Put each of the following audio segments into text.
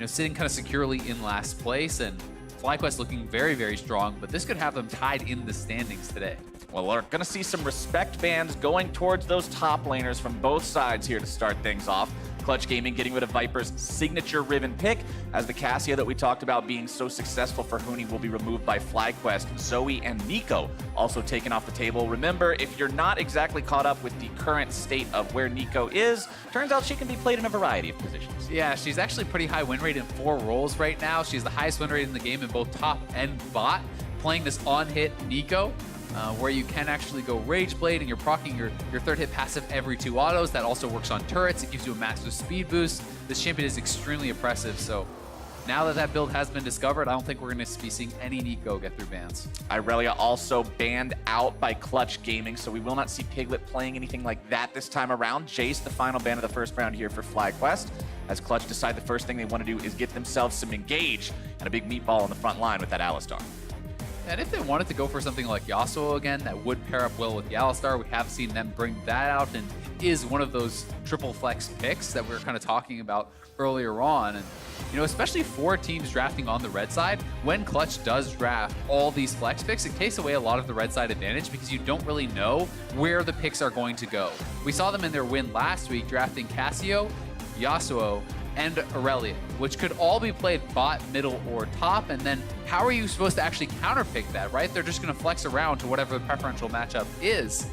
sitting kind of securely in last place, and FlyQuest looking very, very strong, but this could have them tied in the standings today. Well, we're going to see some respect bans going towards those top laners from both sides here to start things off. Clutch Gaming getting rid of Viper's signature Riven pick, as the Cassia that we talked about being so successful for Huni will be removed by FlyQuest. Zoe and Nico also taken off the table. Remember, if you're not exactly caught up with the current state of where Nico is, turns out she can be played in a variety of positions. Yeah, she's actually pretty high win rate in 4 roles right now. She's the highest win rate in the game in both top and bot, playing this on-hit Nico. Where you can actually go Rage Blade and you're proccing your third hit passive every 2 autos. That also works on turrets. It gives you a massive speed boost. This champion is extremely oppressive, so now that that build has been discovered, I don't think we're going to be seeing any Nico get through bans. Irelia also banned out by Clutch Gaming, so we will not see Piglet playing anything like that this time around. Jace, the final ban of the first round here for FlyQuest, as Clutch decide the first thing they want to do is get themselves some engage and a big meatball on the front line with that Alistar. And if they wanted to go for something like Yasuo again, that would pair up well with the Alistar. We have seen them bring that out, and is one of those triple flex picks that we were kind of talking about earlier on. And especially for teams drafting on the red side, when Clutch does draft all these flex picks, it takes away a lot of the red side advantage because you don't really know where the picks are going to go. We saw them in their win last week drafting Cassio, Yasuo, and Irelia, which could all be played bot, middle, or top, and then how are you supposed to actually counterpick that, right? They're just going to flex around to whatever the preferential matchup is,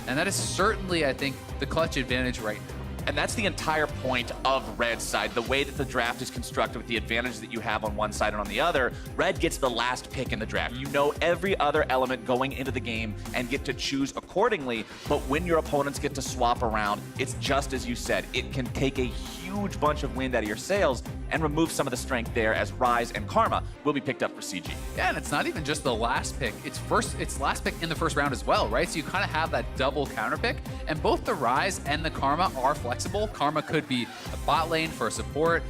and that is certainly, I think, the Clutch advantage right now. And that's the entire point of Red's side. The way that the draft is constructed with the advantage that you have on one side and on the other, Red gets the last pick in the draft. You know every other element going into the game and get to choose accordingly, but when your opponents get to swap around, it's just as you said. It can take a huge bunch of wind out of your sails and remove some of the strength there, as Rise and Karma will be picked up for CG. Yeah, and it's not even just the last pick. It's last pick in the first round as well, right? So you kind of have that double counter pick, and both the Rise and the Karma are flexible. Karma could be a bot lane for a support.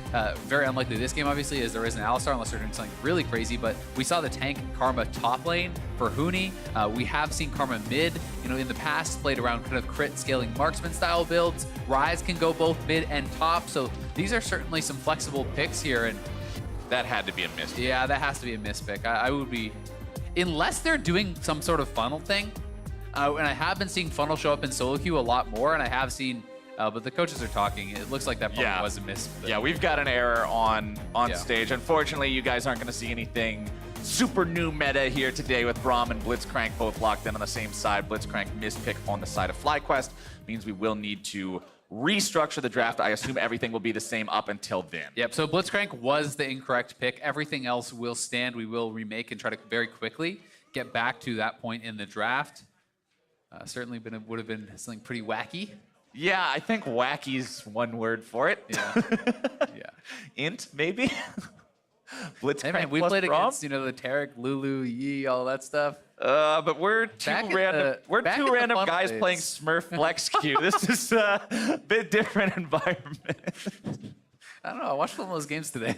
Very unlikely this game, obviously, as there is an Alistar, unless they're doing something really crazy, but we saw the tank Karma top lane for Huni. We have seen Karma mid, in the past, played around kind of crit scaling marksman style builds. Rise can go both mid and top, so these are certainly some flexible picks here, and that had to be a miss. Yeah, that has to be a miss pick. I would be, unless they're doing some sort of funnel thing, and I have been seeing funnel show up in solo queue a lot more, and I have seen, but the coaches are talking. It looks like that funnel was a miss. Yeah, we've got an error on stage. Unfortunately, you guys aren't going to see anything super new meta here today with Braum and Blitzcrank both locked in on the same side. Blitzcrank mispick on the side of FlyQuest means we will need to restructure the draft. I assume everything will be the same up until then. Yep, so Blitzcrank was the incorrect pick. Everything else will stand. We will remake and try to very quickly get back to that point in the draft. Certainly would have been something pretty wacky. Yeah, I think wacky's one word for it. Yeah. Yeah. Int, maybe? Blitzcrank hey man, we played against, the Tarek, Lulu, Yi, all that stuff. But we're two random guys playing Smurf Flex Q. This is a bit different environment. I don't know. I watched one of those games today.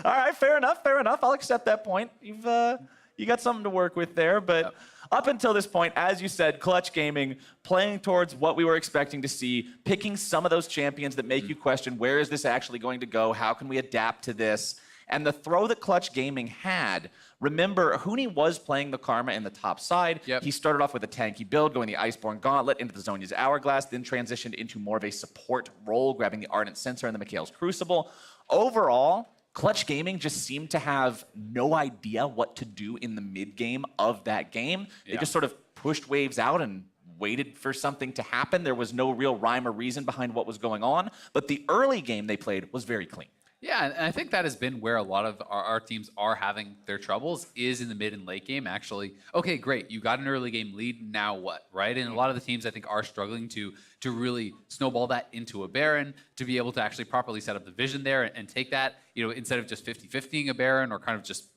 All right, fair enough. I'll accept that point. You got something to work with there, but up until this point, as you said, Clutch Gaming playing towards what we were expecting to see, picking some of those champions that make you question, where is this actually going to go? How can we adapt to this? And the throw that Clutch Gaming had, remember, Huni was playing the Karma in the top side. Yep. He started off with a tanky build, going the Iceborne Gauntlet into the Zhonya's Hourglass, then transitioned into more of a support role, grabbing the Ardent Censer and the Mikhail's Crucible. Overall, Clutch Gaming just seemed to have no idea what to do in the mid-game of that game. They just sort of pushed waves out and waited for something to happen. There was no real rhyme or reason behind what was going on, but the early game they played was very clean. Yeah, and I think that has been where a lot of our teams are having their troubles, is in the mid and late game, actually. Okay, great, you got an early game lead, now what, right? And a lot of the teams, I think, are struggling to really snowball that into a Baron, to be able to actually properly set up the vision there and take that, instead of just 50-50ing a Baron or kind of just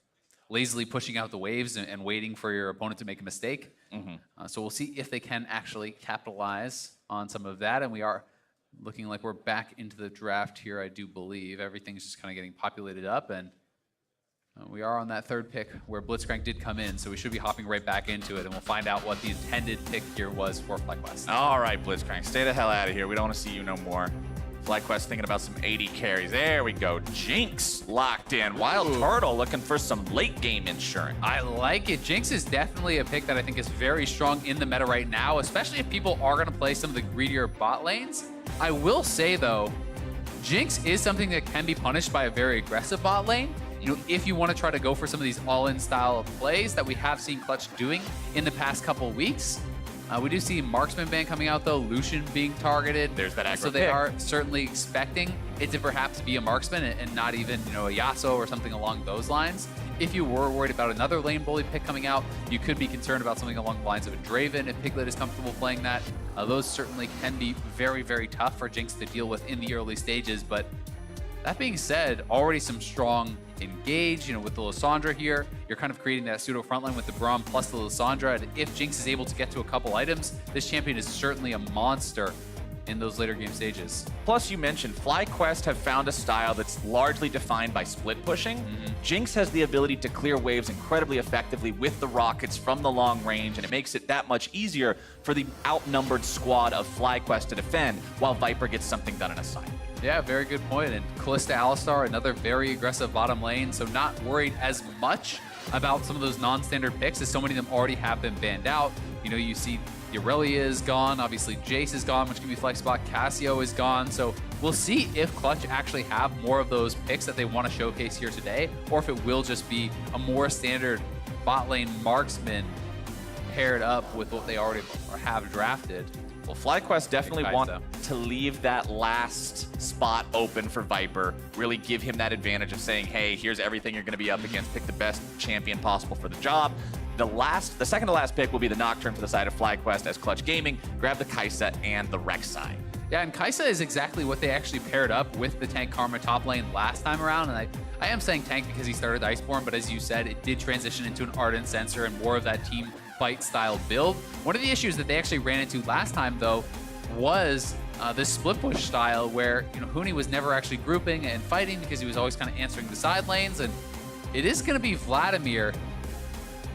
lazily pushing out the waves and waiting for your opponent to make a mistake. So we'll see if they can actually capitalize on some of that, and we are looking like we're back into the draft here, I do believe. Everything's just kind of getting populated up, and we are on that third pick where Blitzcrank did come in, so we should be hopping right back into it, and we'll find out what the intended pick here was for FlyQuest. All right, Blitzcrank, stay the hell out of here. We don't want to see you no more. FlyQuest thinking about some 80 carries. There we go. Jinx locked in. Wild Turtle looking for some late game insurance. I like it. Jinx is definitely a pick that I think is very strong in the meta right now, especially if people are going to play some of the greedier bot lanes. I will say, though, Jinx is something that can be punished by a very aggressive bot lane. You know, if you want to try to go for some of these all-in style plays that we have seen Clutch doing in the past couple weeks. We do see Marksman ban coming out, though, Lucian being targeted. There's that aggro So they pick. are certainly expecting it to perhaps be a Marksman and not even, you know, a Yasuo or something along those lines. If you were worried about another lane bully pick coming out, you could be concerned about something along the lines of a Draven if Piglet is comfortable playing that. Those certainly can be very, very tough for Jinx to deal with in the early stages. But that being said, already some strong engage, you know, with the Lissandra here. You're kind of creating that pseudo frontline with the Braum plus the Lissandra. And if Jinx is able to get to a couple items, this champion is certainly a monster in those later game stages. Plus, you mentioned FlyQuest have found a style that's largely defined by split pushing. Jinx has the ability to clear waves incredibly effectively with the rockets from the long range, and it makes it that much easier for the outnumbered squad of FlyQuest to defend, while Viper gets something done in a side. Yeah, very good point. And Kalista Alistar, another very aggressive bottom lane, so not worried as much about some of those non-standard picks as so many of them already have been banned out. You know, you see Irelia is gone, obviously Jace is gone, which can be flex spot, Cassio is gone, so we'll see if Clutch actually have more of those picks that they want to showcase here today, or if it will just be a more standard bot lane marksman paired up with what they already have drafted. Well, FlyQuest definitely Kai'Sa. want to leave that last spot open for Viper, really give him that advantage of saying, hey, here's everything you're going to be up against, pick the best champion possible for the job. The second to last pick will be the Nocturne for the side of FlyQuest as Clutch Gaming grab the Kai'Sa and the Rek'Sai. Yeah, and Kai'Sa is exactly what they actually paired up with the tank Karma top lane last time around. And I am saying tank because he started Iceborne, but as you said, it did transition into an Ardent Sensor and more of that team fight style build. One of the issues that they actually ran into last time, though, was this split push style where, you know, Huni was never actually grouping and fighting because he was always kind of answering the side lanes. And it is going to be Vladimir,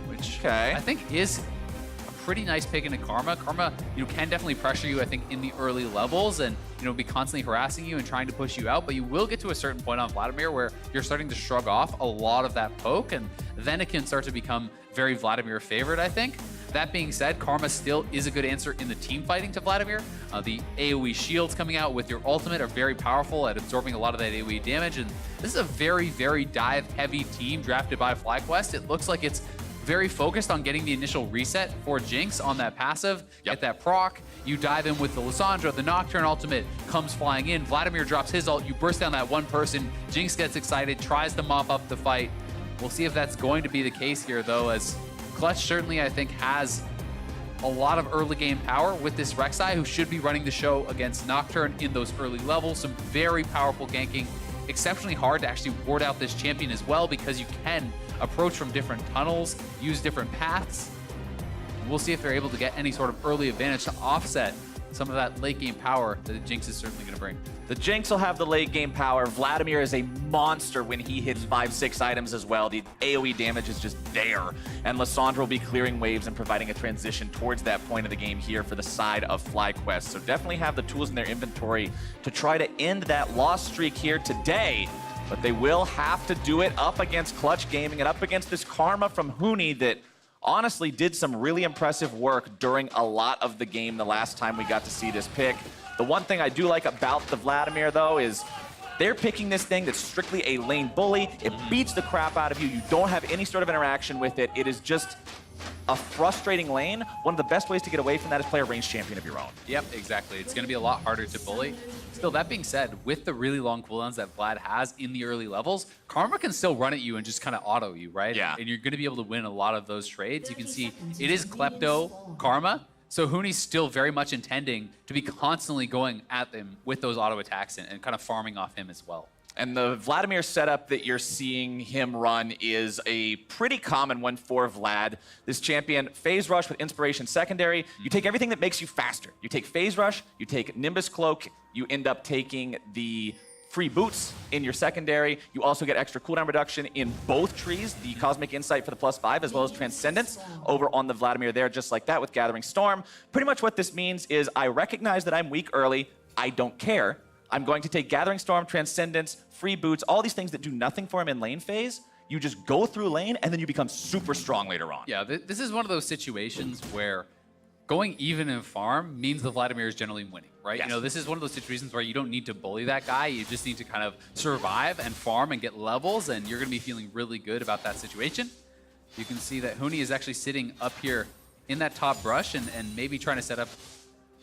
which I think is a pretty nice pick into Karma. Karma, you know, can definitely pressure you, I think, in the early levels and, you know, be constantly harassing you and trying to push you out. But you will get to a certain point on Vladimir where you're starting to shrug off a lot of that poke, and then it can start to become very Vladimir favorite, I think. That being said, Karma still is a good answer in the team fighting to Vladimir. The AoE shields coming out with your ultimate are very powerful at absorbing a lot of that AoE damage, and this is a very, very dive-heavy team drafted by FlyQuest. It looks like it's very focused on getting the initial reset for Jinx on that passive, get that proc, you dive in with the Lissandra, the Nocturne ultimate comes flying in, Vladimir drops his ult, you burst down that one person, Jinx gets excited, tries to mop up the fight. We'll see if that's going to be the case here, though, as Clutch certainly, I think, has a lot of early game power with this Rek'Sai, who should be running the show against Nocturne in those early levels. Some very powerful ganking. Exceptionally hard to actually ward out this champion as well, because you can approach from different tunnels, use different paths. We'll see if they're able to get any sort of early advantage to offset some of that late game power that the Jinx is certainly going to bring. The Jinx will have the late game power. Vladimir is a monster when he hits 5-6 items as well. The AoE damage is just there. And Lissandra will be clearing waves and providing a transition towards that point of the game here for the side of FlyQuest. So definitely have the tools in their inventory to try to end that loss streak here today. But they will have to do it up against Clutch Gaming and up against this Karma from Huni that honestly did some really impressive work during a lot of the game the last time we got to see this pick. The one thing I do like about the Vladimir, though, is they're picking this thing that's strictly a lane bully. It beats the crap out of you. You don't have any sort of interaction with it. It is just a frustrating lane. One of the best ways to get away from that is play a ranged champion of your own. Yep, exactly. It's going to be a lot harder to bully. Still, that being said, with the really long cooldowns that Vlad has in the early levels, Karma can still run at you and just kind of auto you, right? Yeah. And you're going to be able to win a lot of those trades. You can see it is Klepto Karma, so Huni's still very much intending to be constantly going at them with those auto attacks and kind of farming off him as well. And the Vladimir setup that you're seeing him run is a pretty common one for Vlad. This champion, Phase Rush with Inspiration Secondary. You take everything that makes you faster. You take Phase Rush, you take Nimbus Cloak, you end up taking the free boots in your secondary. You also get extra cooldown reduction in both trees, the Cosmic Insight for the +5, as well as Transcendence over on the Vladimir there, just like that with Gathering Storm. Pretty much what this means is I recognize that I'm weak early. I don't care. I'm going to take Gathering Storm, Transcendence, Free Boots, all these things that do nothing for him in lane phase. You just go through lane, and then you become super strong later on. Yeah, this is one of those situations where going even in farm means the Vladimir is generally winning, right? Yes. You know, this is one of those situations where you don't need to bully that guy. You just need to kind of survive and farm and get levels, and you're going to be feeling really good about that situation. You can see that Huni is actually sitting up here in that top brush and maybe trying to set up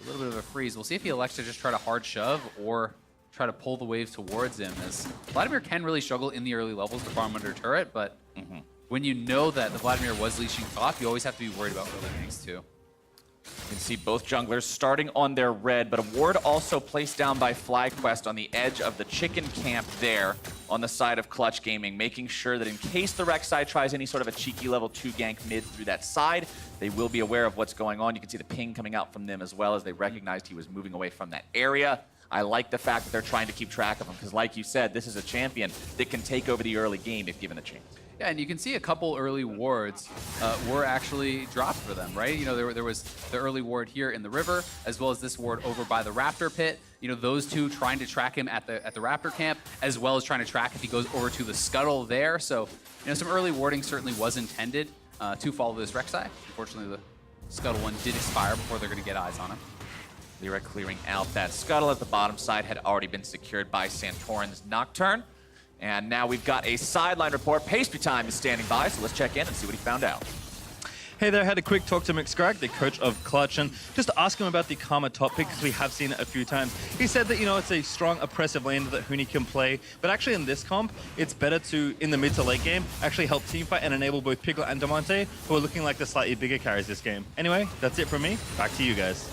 a little bit of a freeze. We'll see if he elects to just try to hard shove or try to pull the wave towards him, as Vladimir can really struggle in the early levels to farm under turret, but when you know that the Vladimir was leashing top, you always have to be worried about early ganks too. You can see both junglers starting on their red, but a ward also placed down by FlyQuest on the edge of the chicken camp there on the side of Clutch Gaming, making sure that in case the Rek'Sai tries any sort of a cheeky level 2 gank mid through that side, they will be aware of what's going on. You can see the ping coming out from them as well, as they recognized he was moving away from that area. I like the fact that they're trying to keep track of him, because like you said, this is a champion that can take over the early game if given a chance. Yeah, and you can see a couple early wards were actually dropped for them, right? You know, there was the early ward here in the river, as well as this ward over by the Raptor pit. You know, those two trying to track him at the Raptor camp, as well as trying to track if he goes over to the Scuttle there. So, you know, some early warding certainly was intended to follow this Rek'Sai. Unfortunately, the Scuttle one did expire before they're going to get eyes on him. Lyra clearing out that Scuttle at the bottom side had already been secured by Santorin's Nocturne. And now we've got a sideline report. Pastry Time is standing by, so let's check in and see what he found out. Hey there, I had a quick talk to McScrag, the coach of Clutch, and just ask him about the Karma top pick, because we have seen it a few times. He said that, you know, it's a strong, oppressive lane that Huni can play, but actually in this comp, it's better to, in the mid to late game, actually help teamfight and enable both Piglet and Damonte, who are looking like the slightly bigger carries this game. Anyway, that's it from me. Back to you guys.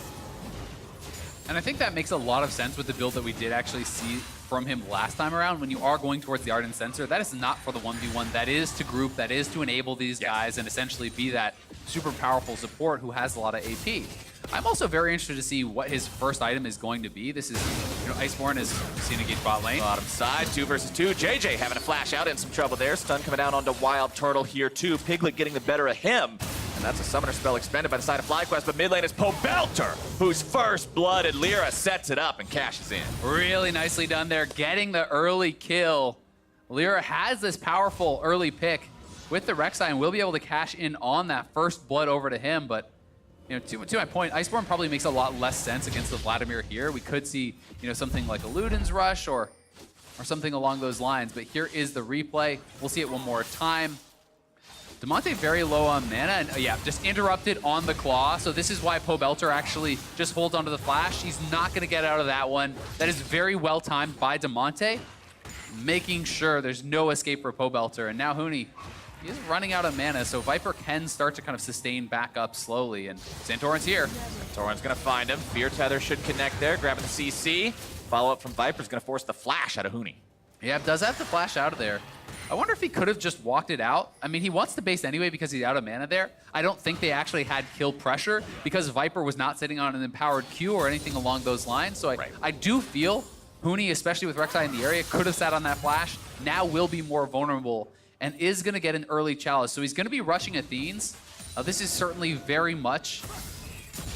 And I think that makes a lot of sense with the build that we did actually see from him last time around. When you are going towards the Ardent Sensor, that is not for the 1v1. That is to group, that is to enable these guys and essentially be that super powerful support who has a lot of AP. I'm also very interested to see what his first item is going to be. This is, you know, Iceborne is seen engage bot lane. Bottom side, 2 versus 2. JJ having a flash out, in some trouble there. Stun coming down onto Wild Turtle here too. Piglet getting the better of him. And that's a summoner spell expended by the side of FlyQuest, but mid lane is Pobelter, whose first blood, and Lyra sets it up and cashes in. Really nicely done there, getting the early kill. Lyra has this powerful early pick with the Rek'Sai and will be able to cash in on that first blood over to him, but you know, to my point, Iceborne probably makes a lot less sense against the Vladimir here. We could see, you know, something like a Luden's Rush or something along those lines, but here is the replay. We'll see it one more time. Damonte very low on mana, and yeah, just interrupted on the claw. So this is why Pobelter actually just holds onto the flash. He's not going to get out of that one. That is very well timed by Damonte, making sure there's no escape for Pobelter. And now Huni, he is running out of mana, so Viper can start to kind of sustain back up slowly. And Santorin's here. Santorin's going to find him. Fear Tether should connect there, grabbing the CC. Follow-up from Viper's going to force the flash out of Huni. Yeah, does have to flash out of there. I wonder if he could have just walked it out. I mean, he wants to base anyway because he's out of mana there. I don't think they actually had kill pressure because Viper was not sitting on an empowered Q or anything along those lines. So I do feel Huni, especially with Rek'Sai in the area, could have sat on that flash. Now will be more vulnerable and is going to get an early chalice. So he's going to be rushing Athenes. This is certainly very much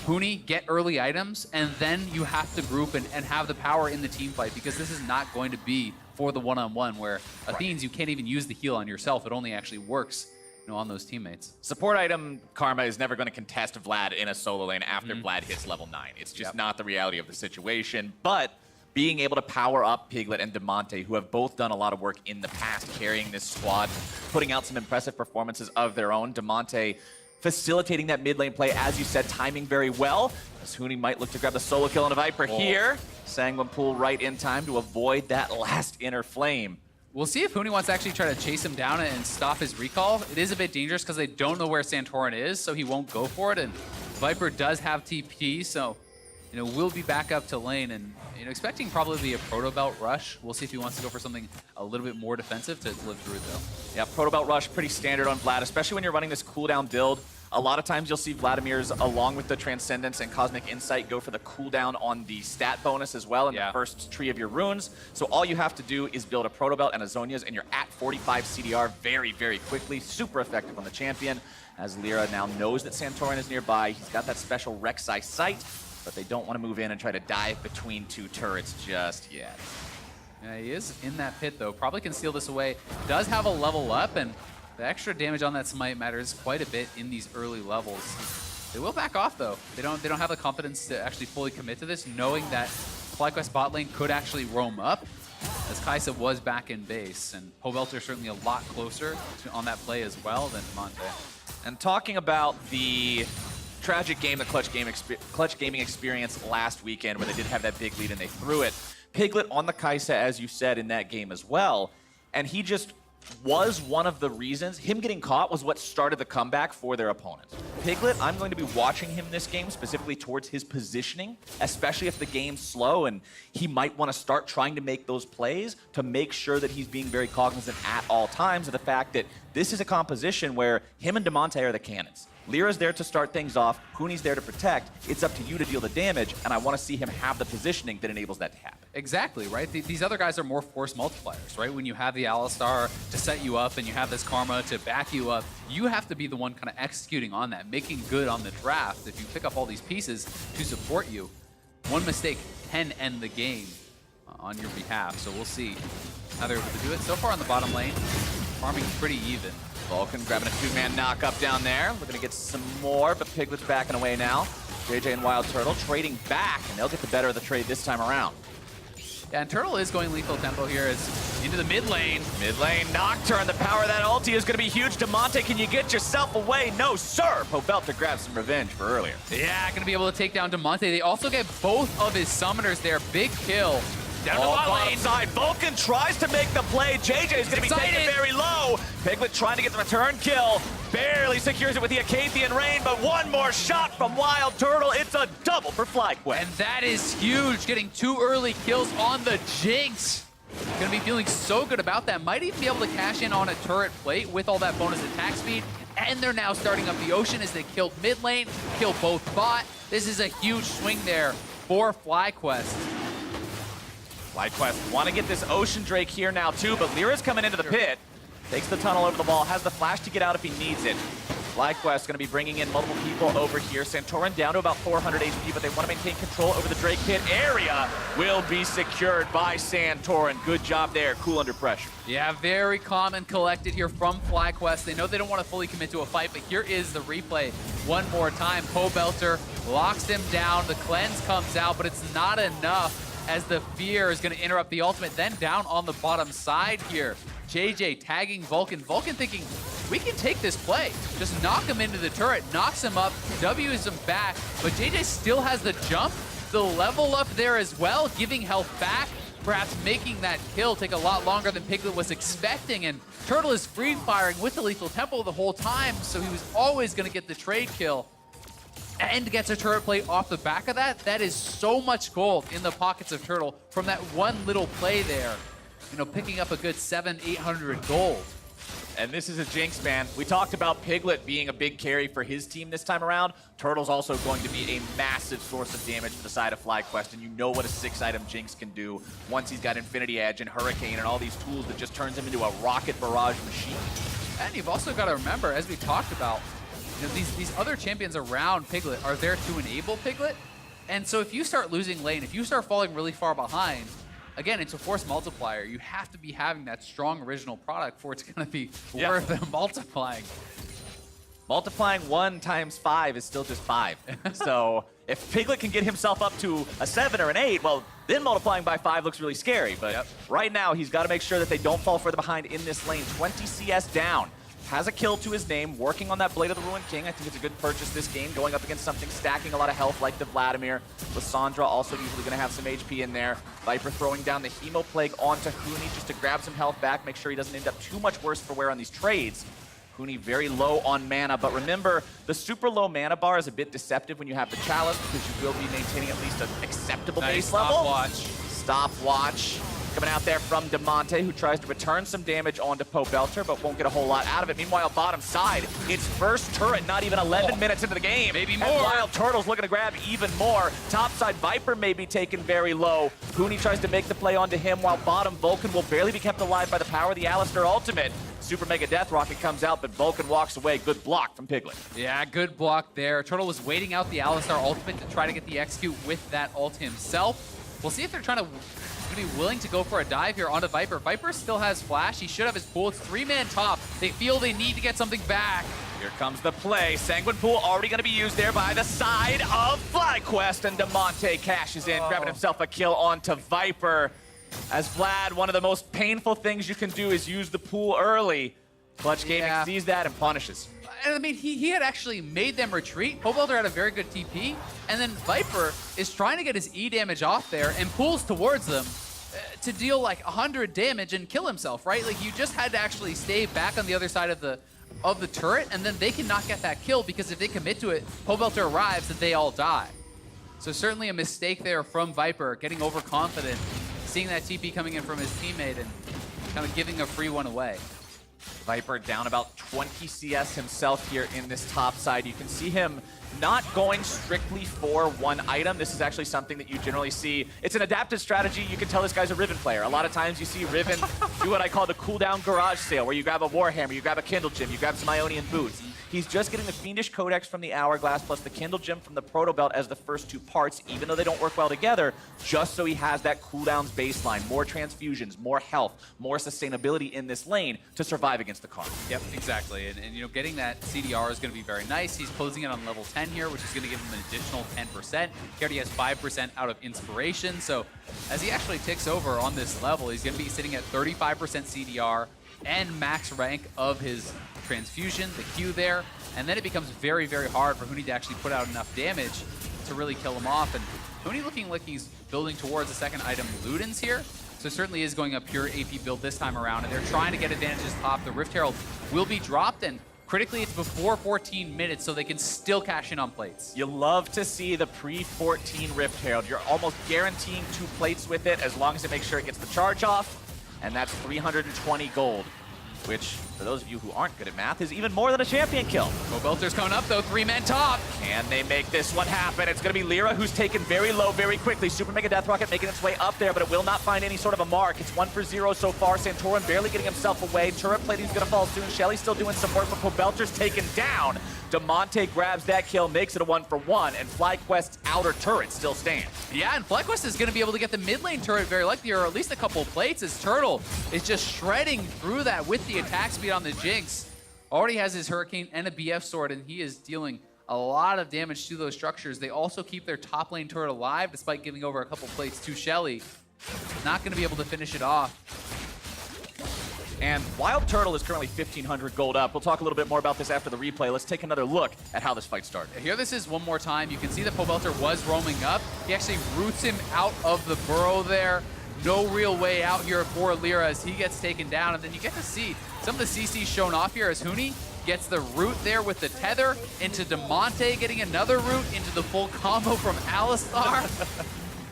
Huni, get early items, and then you have to group and have the power in the team fight, because this is not going to be for the one-on-one where Athenes, you can't even use the heal on yourself. It only actually works, you know, on those teammates. Support item Karma is never going to contest Vlad in a solo lane after Vlad hits level 9. It's just not the reality of the situation. But being able to power up Piglet and Damonte, who have both done a lot of work in the past carrying this squad, putting out some impressive performances of their own. Damonte facilitating that mid lane play, as you said, timing very well. As Huni might look to grab the solo kill on a Viper here. Sangwon pull right in time to avoid that last inner flame. We'll see if Huni wants to actually try to chase him down and stop his recall. It is a bit dangerous because they don't know where Santorin is, so he won't go for it. And Viper does have TP, so you know, we'll be back up to lane and you know, expecting probably a Proto Belt rush. We'll see if he wants to go for something a little bit more defensive to live through it though. Yeah, Proto Belt rush pretty standard on Vlad, especially when you're running this cooldown build. A lot of times you'll see Vladimir's, along with the Transcendence and Cosmic Insight, go for the cooldown on the stat bonus as well in the first tree of your runes. So all you have to do is build a Proto Belt and a Zhonya's, and you're at 45 CDR very, very quickly. Super effective on the champion, as Lyra now knows that Santorin is nearby. He's got that special Rek'Sai sight. but they don't want to move in and try to dive between two turrets just yet. Yeah, he is in that pit, though. Probably can steal this away. Does have a level up, and the extra damage on that smite matters quite a bit in these early levels. They will back off, though. They don't have the confidence to actually fully commit to this, knowing that FlyQuest bot lane could actually roam up, as Kai'Sa was back in base, and Pobelter certainly a lot closer on that play as well than Monte. And talking about the tragic game that Clutch Gaming experienced last weekend, where they did have that big lead and they threw it. Piglet on the Kai'Sa, as you said, in that game as well, and he just was one of the reasons. Him getting caught was what started the comeback for their opponents. Piglet, I'm going to be watching him this game specifically towards his positioning, especially if the game's slow and he might want to start trying to make those plays to make sure that he's being very cognizant at all times of the fact that this is a composition where him and Demonte are the cannons. Lyra's there to start things off, Huni's there to protect. It's up to you to deal the damage, and I want to see him have the positioning that enables that to happen. Exactly, right? These other guys are more force multipliers, right? When you have the Alistar to set you up and you have this Karma to back you up, you have to be the one kind of executing on that, making good on the draft. If you pick up all these pieces to support you, one mistake can end the game on your behalf. So we'll see how they're able to do it. So far on the bottom lane, farming pretty even. Vulcan grabbing a two-man knock-up down there. Looking to get some more, but Piglet's backing away now. JJ and Wild Turtle trading back, and they'll get the better of the trade this time around. Yeah, and Turtle is going lethal tempo here. It's into the mid lane. Mid lane Nocturne, the power of that ulti is going to be huge. Demonte, can you get yourself away? No, sir. Pobelter grabs some revenge for earlier. Yeah, going to be able to take down Demonte. They also get both of his summoners there. Big kill. Down to the bottom lane. Side. Vulcan tries to make the play. JJ is going to be taken very low. Piglet trying to get the return kill. Barely secures it with the Acathian Rain, but one more shot from Wild Turtle. It's a double for FlyQuest. And that is huge, getting 2 early kills on the Jinx. Gonna be feeling so good about that. Might even be able to cash in on a turret plate with all that bonus attack speed. And they're now starting up the Ocean as they killed mid lane, kill both bot. This is a huge swing there for FlyQuest. FlyQuest want to get this Ocean Drake here now too, but Lyra's coming into the pit. Takes the tunnel over the ball, has the flash to get out if he needs it. FlyQuest going to be bringing in multiple people over here. Santorin down to about 400 HP, but they want to maintain control over the Drake pit area. Will be secured by Santorin. Good job there, cool under pressure. Yeah, very calm and collected here from FlyQuest. They know they don't want to fully commit to a fight, but here is the replay one more time. Pobelter locks him down. The cleanse comes out, but it's not enough as the Fear is going to interrupt the ultimate. Then down on the bottom side here, JJ tagging Vulcan. Vulcan thinking, we can take this play. Just knock him into the turret, knocks him up, W's him back, but JJ still has the jump, the level up there as well, giving health back, perhaps making that kill take a lot longer than Piglet was expecting, and Turtle is free firing with the lethal tempo the whole time, so he was always going to get the trade kill. And gets a turret play off the back of that. That is so much gold in the pockets of Turtle from that one little play there. You know, picking up a good 700-800 gold. And this is a Jinx, man. We talked about Piglet being a big carry for his team this time around. Turtle's also going to be a massive source of damage for the side of FlyQuest, and you know what a 6-item Jinx can do once he's got Infinity Edge and Hurricane and all these tools that just turns him into a rocket barrage machine. And you've also got to remember, as we talked about, you know, these other champions around Piglet are there to enable Piglet. And so if you start losing lane, if you start falling really far behind, again, it's a force multiplier. You have to be having that strong original product for it's going to be worth multiplying. Multiplying 1 times 5 is still just 5. So if Piglet can get himself up to a 7 or an 8, well, then multiplying by 5 looks really scary. But right now, he's got to make sure that they don't fall further behind in this lane. 20 CS down. Has a kill to his name, working on that Blade of the Ruined King. I think it's a good purchase this game, going up against something stacking a lot of health like the Vladimir. Lissandra also usually going to have some HP in there. Viper throwing down the Hemo Plague onto Huni just to grab some health back, make sure he doesn't end up too much worse for wear on these trades. Huni very low on mana, but remember, the super low mana bar is a bit deceptive when you have the Chalice because you will be maintaining at least an acceptable base level. Stopwatch. Stopwatch. Coming out there from Demonte, who tries to return some damage onto Pobelter, but won't get a whole lot out of it. Meanwhile, bottom side, its first turret, not even 11 minutes into the game. Maybe And more. Wild Turtle's looking to grab even more. Top side, Viper may be taken very low. Huni tries to make the play onto him, while bottom, Vulcan will barely be kept alive by the power of the Alistar ultimate. Super Mega Death Rocket comes out, but Vulcan walks away. Good block from Piglet. Yeah, good block there. Turtle was waiting out the Alistar ultimate to try to get the execute with that ult himself. We'll see if they're trying to be willing to go for a dive here onto Viper. Viper still has flash. He should have his pool. It's 3-man top. They feel they need to get something back. Here comes the play. Sanguine Pool already going to be used there by the side of FlyQuest, and Demonte cashes in, grabbing himself a kill onto Viper. As Vlad, one of the most painful things you can do is use the pool early. Clutch Gaming sees that and punishes. And I mean, he had actually made them retreat. Pobelter had a very good TP, and then Viper is trying to get his E damage off there and pulls towards them to deal like 100 damage and kill himself, right? Like, you just had to actually stay back on the other side of the turret, and then they cannot get that kill, because if they commit to it, Pobelter arrives and they all die. So certainly a mistake there from Viper, getting overconfident, seeing that TP coming in from his teammate and kind of giving a free one away. Viper down about 20 CS himself here in this top side. You can see him not going strictly for one item. This is actually something that you generally see. It's an adaptive strategy. You can tell this guy's a Riven player. A lot of times you see Riven do what I call the cooldown garage sale, where you grab a Warhammer, you grab a Kindle Gem, you grab some Ionian boots. He's just getting the Fiendish Codex from the Hourglass plus the Kindle Gem from the Proto Belt as the first two parts, even though they don't work well together, just so he has that cooldowns baseline, more transfusions, more health, more sustainability in this lane to survive against the car. Yep, exactly. And you know, getting that CDR is going to be very nice. He's closing it on level 10 here, which is going to give him an additional 10%. He already has 5% out of Inspiration. So as he actually ticks over on this level, he's going to be sitting at 35% CDR and max rank of his transfusion, the Q there. And then it becomes very, very hard for Huni to actually put out enough damage to really kill him off. And Huni looking like he's building towards the second item, Ludens here. So certainly is going a pure AP build this time around, and they're trying to get advantages top. The Rift Herald will be dropped, and critically it's before 14 minutes, so they can still cash in on plates. You love to see the pre-14 Rift Herald. You're almost guaranteeing 2 plates with it as long as it makes sure it gets the charge off, and that's 320 gold, which, for those of you who aren't good at math, is even more than a champion kill. Pobelter's coming up though, 3-man top. Can they make this one happen? It's going to be Lyra, who's taken very low very quickly. Super Mega Death Rocket making its way up there, but it will not find any sort of a mark. It's 1 for 0 so far. Santorin barely getting himself away. Turret plating's going to fall soon. Shelly's still doing some work, but Pobelter's taken down. Demonte grabs that kill, makes it a 1 for 1, and FlyQuest's outer turret still stands. Yeah, and FlyQuest is going to be able to get the mid lane turret very likely, or at least a couple of plates, as Turtle is just shredding through that with the attack speed on the Jinx. Already has his Hurricane and a BF sword, and he is dealing a lot of damage to those structures. They also keep their top lane turret alive, despite giving over a couple plates to Shelly. Not going to be able to finish it off. And Wild Turtle is currently 1,500 gold up. We'll talk a little bit more about this after the replay. Let's take another look at how this fight started. Here this is one more time. You can see that Pobelter was roaming up. He actually roots him out of the burrow there. No real way out here for Lyra as he gets taken down. And then you get to see some of the CCs shown off here as Huni gets the root there with the tether into Demonte, getting another root into the full combo from Alistar.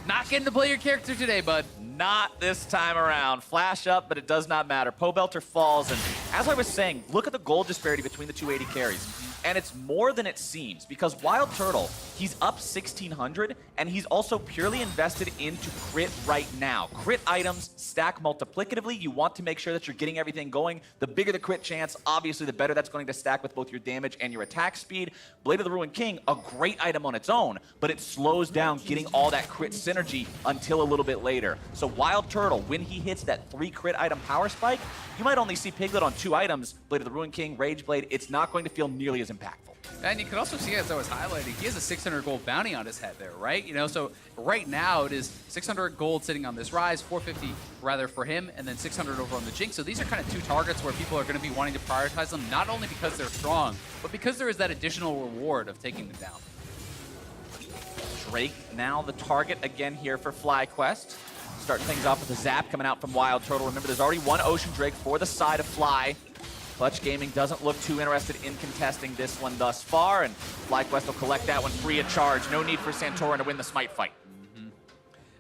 Not getting to play your character today, bud. Not this time around. Flash up, but it does not matter. Pobelter falls, and as I was saying, look at the gold disparity between the two AD carries. And it's more than it seems, because Wild Turtle, he's up 1,600, and he's also purely invested into crit right now. Crit items stack multiplicatively. You want to make sure that you're getting everything going. The bigger the crit chance, obviously, the better that's going to stack with both your damage and your attack speed. Blade of the Ruined King, a great item on its own, but it slows down getting all that crit synergy until a little bit later. So Wild Turtle, when he hits that 3 crit item power spike, you might only see Piglet on 2 items, Blade of the Ruined King, Rage Blade. It's not going to feel nearly as impactful. And you can also see, as I was highlighting, he has a 600 gold bounty on his head there, right? You know, so right now it is 600 gold sitting on this Rise, 450 rather for him, and then 600 over on the Jinx. So these are kind of 2 targets where people are going to be wanting to prioritize them, not only because they're strong, but because there is that additional reward of taking them down. Drake now the target again here for FlyQuest. Starting things off with a zap coming out from Wild Turtle. Remember, there's already 1 Ocean Drake for the side of Fly. Clutch Gaming doesn't look too interested in contesting this one thus far, and FlyQuest will collect that one free of charge. No need for Santorin to win the Smite fight.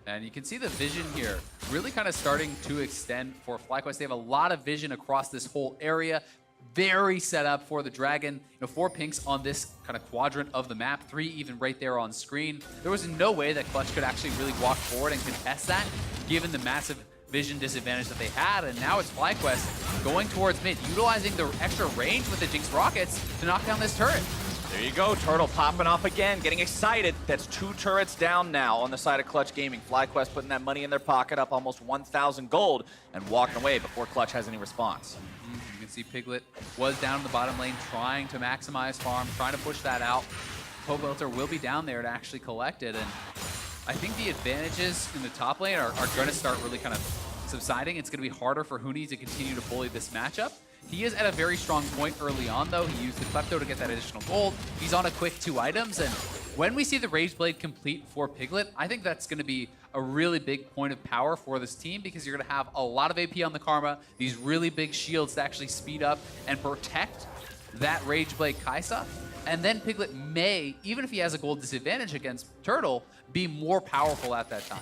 And you can see the vision here really kind of starting to extend for FlyQuest. They have a lot of vision across this whole area. Very set up for the Dragon. 4 pinks on this kind of quadrant of the map, 3 even right there on screen. There was no way that Clutch could actually really walk forward and contest that, given the massive vision disadvantage that they had. And now it's FlyQuest going towards mid, utilizing the extra range with the Jinx rockets to knock down this turret. There you go, Turtle popping off again, getting excited. That's 2 turrets down now on the side of Clutch Gaming. FlyQuest putting that money in their pocket, up almost 1,000 gold, and walking away before Clutch has any response. You can see Piglet was down in the bottom lane trying to maximize farm, trying to push that out. Pobelter will be down there to actually collect it, and I think the advantages in the top lane are going to start really kind of subsiding. It's going to be harder for Huni to continue to bully this matchup. He is at a very strong point early on, though. He used the Klepto to get that additional gold. He's on a quick 2 items, and when we see the Rage Blade complete for Piglet, I think that's going to be a really big point of power for this team, because you're going to have a lot of AP on the Karma, these really big shields to actually speed up and protect that Rage Blade Kaisa. And then Piglet may, even if he has a gold disadvantage against Turtle, be more powerful at that time.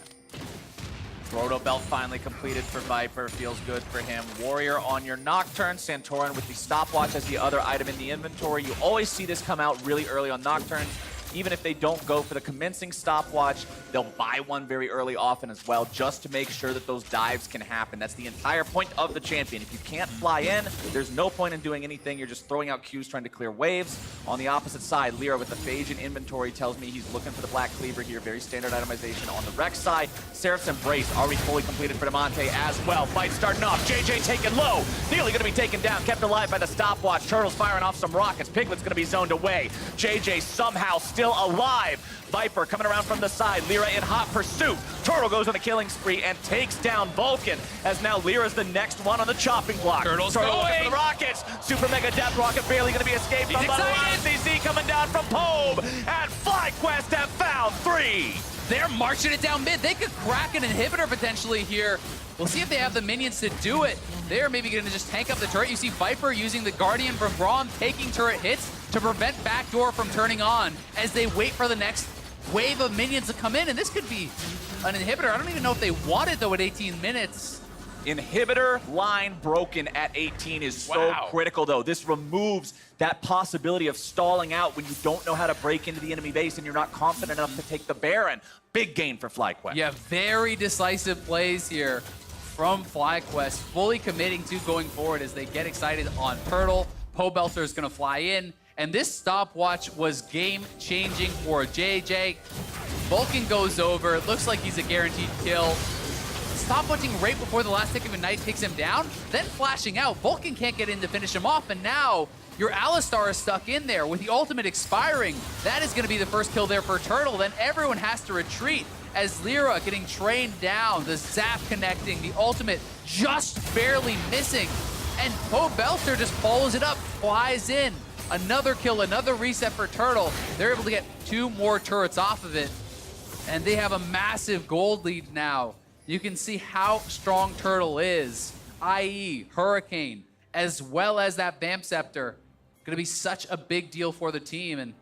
Roto Belt finally completed for Viper. Feels good for him. Warrior on your Nocturne. Santorin with the stopwatch as the other item in the inventory. You always see this come out really early on Nocturnes. Even if they don't go for the commencing stopwatch, they'll buy one very early often as well, just to make sure that those dives can happen. That's the entire point of the champion. If you can't fly in, there's no point in doing anything. You're just throwing out Qs, trying to clear waves. On the opposite side, Lyra with the Phage in inventory tells me he's looking for the Black Cleaver here. Very standard itemization on the Rex side. Seraph's Embrace already fully completed for Demonte as well. Fight starting off. JJ taken low. Nearly going to be taken down. Kept alive by the stopwatch. Turtle's firing off some rockets. Piglet's going to be zoned away. JJ somehow still alive. Viper coming around from the side. Lyra in hot pursuit. Turtle goes on a killing spree and takes down Vulcan, as now Lyra's the next one on the chopping block. Turtle's Turtle going. looking for the rockets. Super Mega Death Rocket barely going to be escaped from, but CC coming down from Pobe, and FlyQuest have found 3. They're marching it down mid. They could crack an inhibitor potentially here. We'll see if they have the minions to do it. They're maybe going to just tank up the turret. You see Viper using the Guardian from Braum, taking turret hits to prevent backdoor from turning on as they wait for the next wave of minions to come in. And this could be an inhibitor. I don't even know if they want it, though, at 18 minutes. Inhibitor line broken at 18 is so critical, though. This removes that possibility of stalling out when you don't know how to break into the enemy base and you're not confident enough to take the Baron. Big gain for FlyQuest. Yeah, very decisive plays here from FlyQuest, fully committing to going forward as they get excited on Turtle. Pobelter is going to fly in, and this stopwatch was game-changing for JJ. Vulcan goes over. It looks like he's a guaranteed kill. Stopwatching right before the last tick of Ignite takes him down, then flashing out. Vulcan can't get in to finish him off, and now your Alistar is stuck in there with the ultimate expiring. That is going to be the first kill there for Turtle. Then everyone has to retreat as Lyra getting trained down, the zap connecting, the ultimate just barely missing. And Pobelter just follows it up, flies in. Another kill, another reset for Turtle. They're able to get 2 more turrets off of it, and they have a massive gold lead now. You can see how strong Turtle is, i.e. Hurricane, as well as that Vamp Scepter. Gonna be such a big deal for the team. And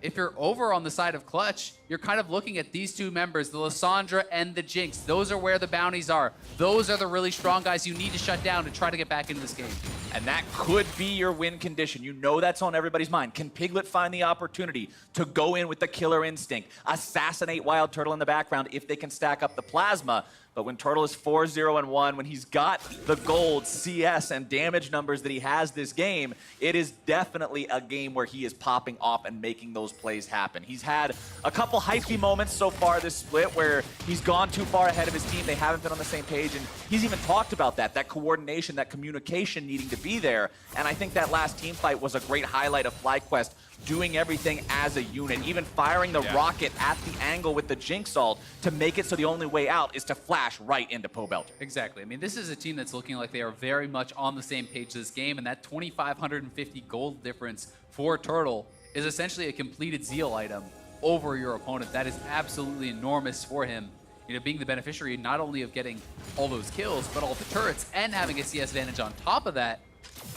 if you're over on the side of Clutch, you're kind of looking at these 2 members, the Lissandra and the Jinx. Those are where the bounties are. Those are the really strong guys you need to shut down to try to get back into this game. And that could be your win condition. You know that's on everybody's mind. Can Piglet find the opportunity to go in with the killer instinct, assassinate Wild Turtle in the background if they can stack up the plasma? But when Turtle is 4-0-1, when he's got the gold, CS, and damage numbers that he has this game, it is definitely a game where he is popping off and making those plays happen. He's had a couple hypey moments so far this split where he's gone too far ahead of his team. They haven't been on the same page, and he's even talked about that coordination, that communication needing to be there. And I think that last team fight was a great highlight of FlyQuest doing everything as a unit, even firing the rocket at the angle with the Jinx ult to make it so the only way out is to flash right into Pobelter. Exactly. I mean, this is a team that's looking like they are very much on the same page this game, and that 2,550 gold difference for Turtle is essentially a completed Zeal item over your opponent. That is absolutely enormous for him. You know, being the beneficiary not only of getting all those kills, but all the turrets and having a CS advantage on top of that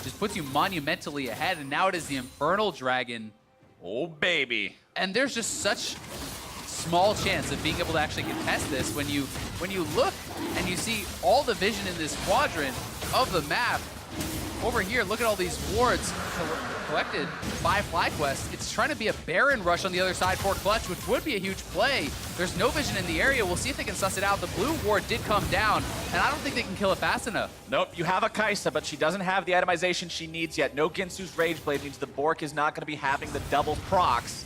just puts you monumentally ahead. And now it is the Infernal Dragon. Oh, baby. And there's just small chance of being able to actually contest this when you look and you see all the vision in this quadrant of the map. Over here, look at all these wards collected by FlyQuest. It's trying to be a Baron rush on the other side for Clutch, which would be a huge play. There's no vision in the area. We'll see if they can suss it out. The blue ward did come down, and I don't think they can kill it fast enough. Nope, you have a Kai'Sa, but she doesn't have the itemization she needs yet. No Ginsu's Rage Blade means the Bork is not going to be having the double procs.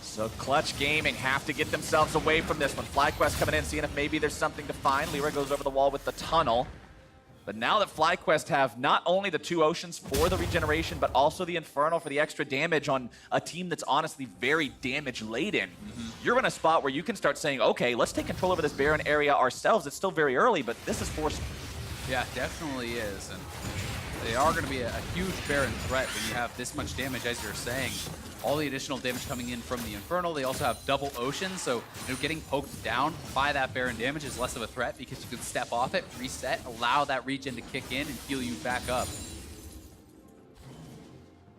So Clutch Gaming have to get themselves away from this one. FlyQuest coming in, seeing if maybe there's something to find. Lyra goes over the wall with the tunnel. But now that FlyQuest have not only the 2 Oceans for the regeneration, but also the Inferno for the extra damage on a team that's honestly very damage-laden, you're in a spot where you can start saying, okay, let's take control over this Baron area ourselves. It's still very early, but this is forceful. Yeah, definitely is. And they are going to be a huge Baron threat when you have this much damage, as you're saying. All the additional damage coming in from the Infernal. They also have double Ocean, so getting poked down by that Baron damage is less of a threat because you can step off it, reset, allow that regen to kick in and heal you back up.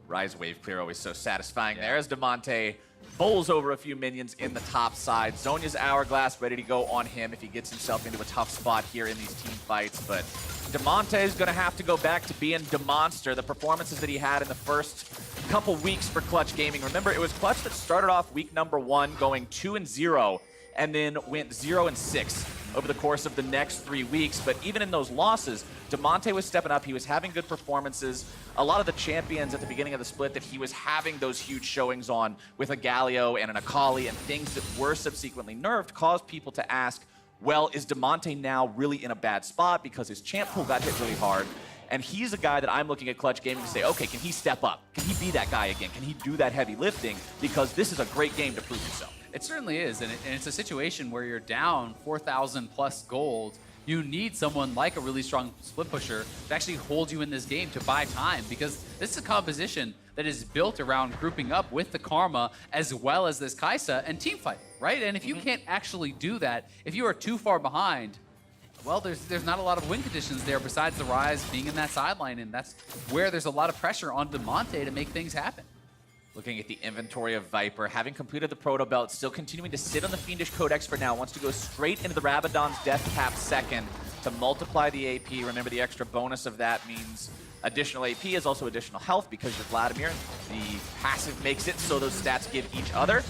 Rise Wave Clear always so satisfying there as Damonte bowls over a few minions in the top side. Zhonya's Hourglass ready to go on him if he gets himself into a tough spot here in these team fights, but Damonte is going to have to go back to being Demonster. The performances that he had in the first couple weeks for Clutch Gaming. Remember, it was Clutch that started off week number 1 going 2-0 and then went 0-6 over the course of the next 3 weeks. But even in those losses, Damonte was stepping up. He was having good performances. A lot of the champions at the beginning of the split that he was having those huge showings on with a Galio and an Akali and things that were subsequently nerfed caused people to ask, well, is Damonte now really in a bad spot because his champ pool got hit really hard? And he's a guy that I'm looking at Clutch Gaming to say, okay, can he step up? Can he be that guy again? Can he do that heavy lifting? Because this is a great game to prove himself. It certainly is, and it's a situation where you're down 4,000 plus gold. You need someone like a really strong split pusher to actually hold you in this game to buy time, because this is a composition that is built around grouping up with the Karma as well as this Kai'Sa and team fight, right? And if you can't actually do that, if you are too far behind, well, there's not a lot of win conditions there besides the Rise being in that sideline, and that's where there's a lot of pressure on Damonte to make things happen. Looking at the inventory of Viper, having completed the Proto Belt, still continuing to sit on the Fiendish Codex for now, wants to go straight into the Rabadon's Death Cap second to multiply the AP. Remember, the extra bonus of that means additional AP is also additional health because you're Vladimir. The passive makes it so those stats give each other.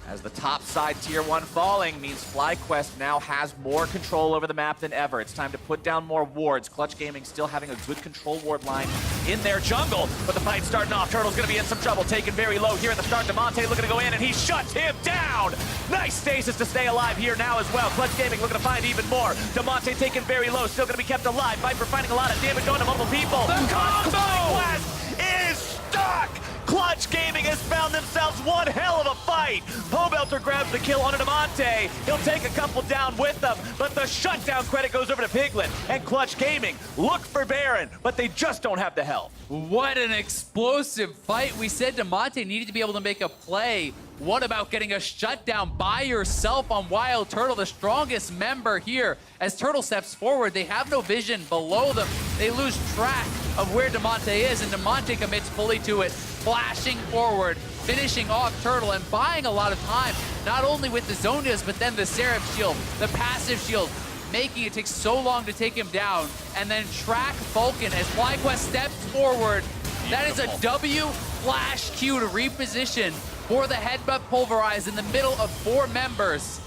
As the top side tier 1 falling means FlyQuest now has more control over the map than ever. It's time to put down more wards. Clutch Gaming still having a good control ward line in their jungle, but the fight's starting off. Turtle's gonna be in some trouble, taken very low here at the start. Damonte looking to go in, and he shuts him down! Nice stasis to stay alive here now as well. Clutch Gaming looking to find even more. Damonte taken very low, still gonna be kept alive. Viper finding a lot of damage going to multiple people. The combo! FlyQuest is stuck! Clutch Gaming has found themselves one hell of a fight. Pobelter grabs the kill on Damonte. He'll take a couple down with them, but the shutdown credit goes over to Piglet. And Clutch Gaming look for Baron, but they just don't have the health. What an explosive fight. We said Damonte needed to be able to make a play. What about getting a shutdown by yourself on Wild Turtle, the strongest member here? As Turtle steps forward, they have no vision below them. They lose track of where Damonte is, and Damonte commits fully to it, flashing forward, finishing off Turtle, and buying a lot of time, not only with the Zhonya's, but then the Seraph shield, the passive shield, making it take so long to take him down, and then track Vulcan as FlyQuest steps forward. That is a W flash Q to reposition for the headbutt pulverize in the middle of 4 members.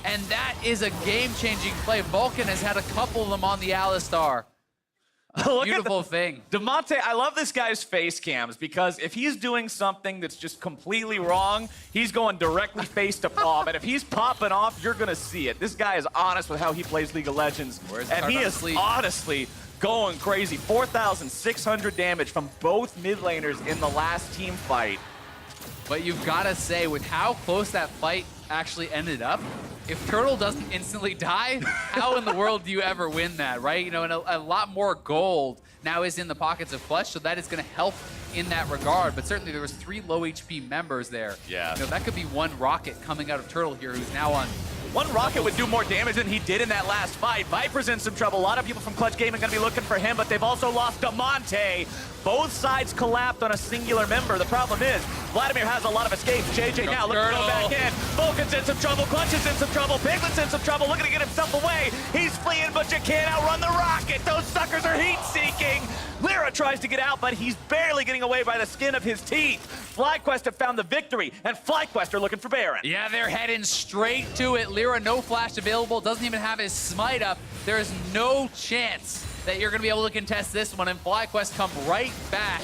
And that is a game-changing play. Vulcan has had a couple of them on the Alistar. Beautiful thing. Damonte, I love this guy's face cams because if he's doing something that's just completely wrong, he's going directly face to palm. And if he's popping off, you're going to see it. This guy is honest with how he plays League of Legends. And he is honestly going crazy. 4,600 damage from both mid laners in the last team fight. But you've got to say, with how close that fight actually ended up, if Turtle doesn't instantly die, how in the world do you ever win that, right? You know, and a lot more gold now is in the pockets of Clutch, so that is going to help in that regard. But certainly there was 3 low HP members there. Yeah. You know, that could be one Rocket coming out of Turtle here, who's now on. One Rocket would do more damage than he did in that last fight. Viper's in some trouble. A lot of people from Clutch Gaming are going to be looking for him, but they've also lost Damonte. Both sides collapsed on a singular member. The problem is, Vladimir has a lot of escapes. JJ now looking to go back in. Vulcan's in some trouble, Clutch is in some trouble, Piglet's in some trouble, looking to get himself away. He's fleeing, but you can't outrun the rocket. Those suckers are heat-seeking. Lyra tries to get out, but he's barely getting away by the skin of his teeth. FlyQuest have found the victory, and FlyQuest are looking for Baron. Yeah, they're heading straight to it. Lyra, no flash available, doesn't even have his smite up. There is no chance that you're going to be able to contest this one, and FlyQuest come right back.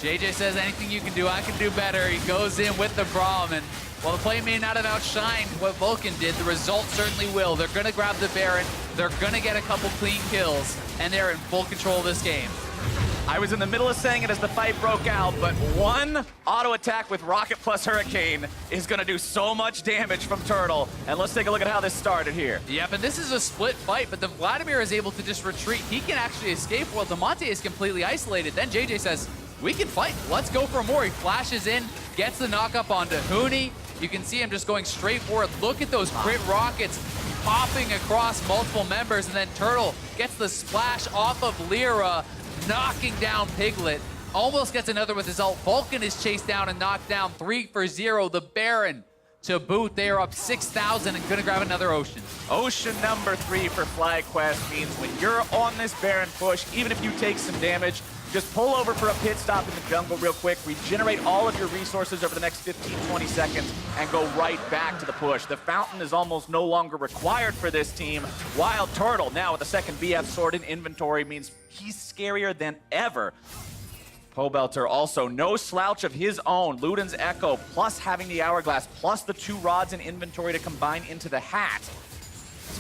JJ says, anything you can do, I can do better. He goes in with the Braum, and while the play may not have outshined what Vulcan did, the result certainly will. They're going to grab the Baron, they're going to get a couple clean kills, and they're in full control of this game. I was in the middle of saying it as the fight broke out, but one auto attack with Rocket plus Hurricane is going to do so much damage from Turtle. And let's take a look at how this started here. Yep, and this is a split fight, but the Vladimir is able to just retreat. He can actually escape while Damonte is completely isolated. Then JJ says, we can fight. Let's go for more. He flashes in, gets the knock-up onto Huni. You can see him just going straight forward. Look at those crit rockets popping across multiple members, and then Turtle gets the splash off of Lyra, knocking down Piglet. Almost gets another with his ult. Vulcan is chased down and knocked down 3 for 0. The Baron to boot. They are up 6,000 and gonna grab another Ocean. Ocean number 3 for FlyQuest means when you're on this Baron push, even if you take some damage, just pull over for a pit stop in the jungle real quick, regenerate all of your resources over the next 15-20 seconds, and go right back to the push. The Fountain is almost no longer required for this team. Wild Turtle, now with the second BF sword in inventory, means he's scarier than ever. Pobelter also no slouch of his own. Luden's Echo, plus having the Hourglass, plus the 2 rods in inventory to combine into the hat.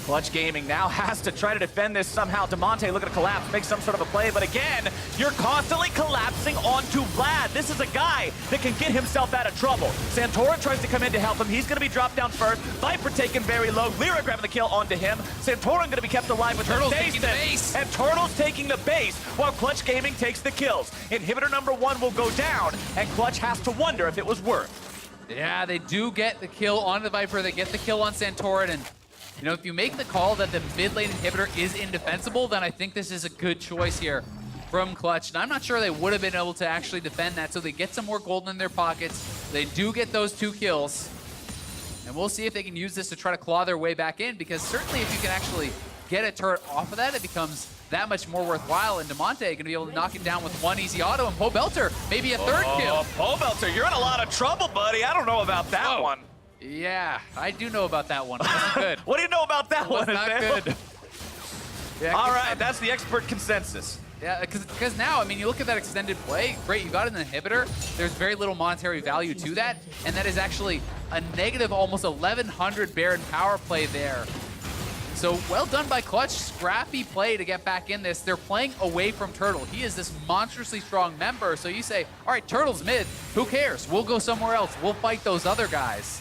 Clutch Gaming now has to try to defend this somehow. Damonte looking to collapse, make some sort of a play, but again, you're constantly collapsing onto Vlad. This is a guy that can get himself out of trouble. Santorin tries to come in to help him. He's going to be dropped down first. Viper taken very low. Lyra grabbing the kill onto him. Santorin going to be kept alive with Turtle's the taking the base. And Turtle's taking the base while Clutch Gaming takes the kills. Inhibitor number 1 will go down, and Clutch has to wonder if it was worth. Yeah, they do get the kill on the Viper. They get the kill on Santorin, and you know, if you make the call that the mid lane inhibitor is indefensible, then I think this is a good choice here from Clutch. And I'm not sure they would have been able to actually defend that, so they get some more gold in their pockets. They do get those 2 kills. And we'll see if they can use this to try to claw their way back in, because certainly if you can actually get a turret off of that, it becomes that much more worthwhile. And Damonte going to be able to knock him down with 1 easy auto, and Pobelter maybe a 3rd kill. Pobelter, you're in a lot of trouble, buddy. I don't know about that one. Yeah, I do know about that one. It wasn't good. What do you know about that one? Not good. Yeah, all right, that's the expert consensus. Yeah, because now, I mean, you look at that extended play, great, you got an inhibitor. There's very little monetary value to that, and that is actually a negative almost 1,100 Baron power play there. So well done by Clutch. Scrappy play to get back in this. They're playing away from Turtle. He is this monstrously strong member, so you say, all right, Turtle's mid, who cares? We'll go somewhere else. We'll fight those other guys.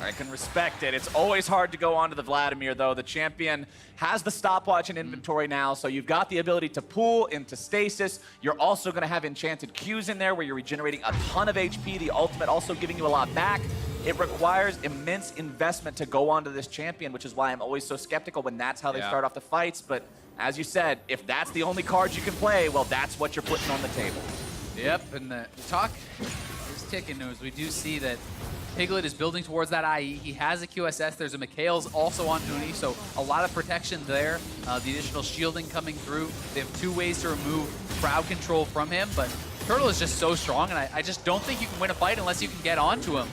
I can respect it. It's always hard to go onto the Vladimir, though. The champion has the stopwatch in inventory now, so you've got the ability to pull into stasis. You're also going to have enchanted Qs in there where you're regenerating a ton of HP. The ultimate also giving you a lot back. It requires immense investment to go onto this champion, which is why I'm always so skeptical when that's how they start off the fights. But as you said, if that's the only cards you can play, well, that's what you're putting on the table. Yep, and the talk is ticking as we do see that Piglet is building towards that IE. He has a QSS. There's a Mikhail's also on Huni, so a lot of protection there. The additional shielding coming through. They have 2 ways to remove crowd control from him, but Turtle is just so strong, and I just don't think you can win a fight unless you can get onto him.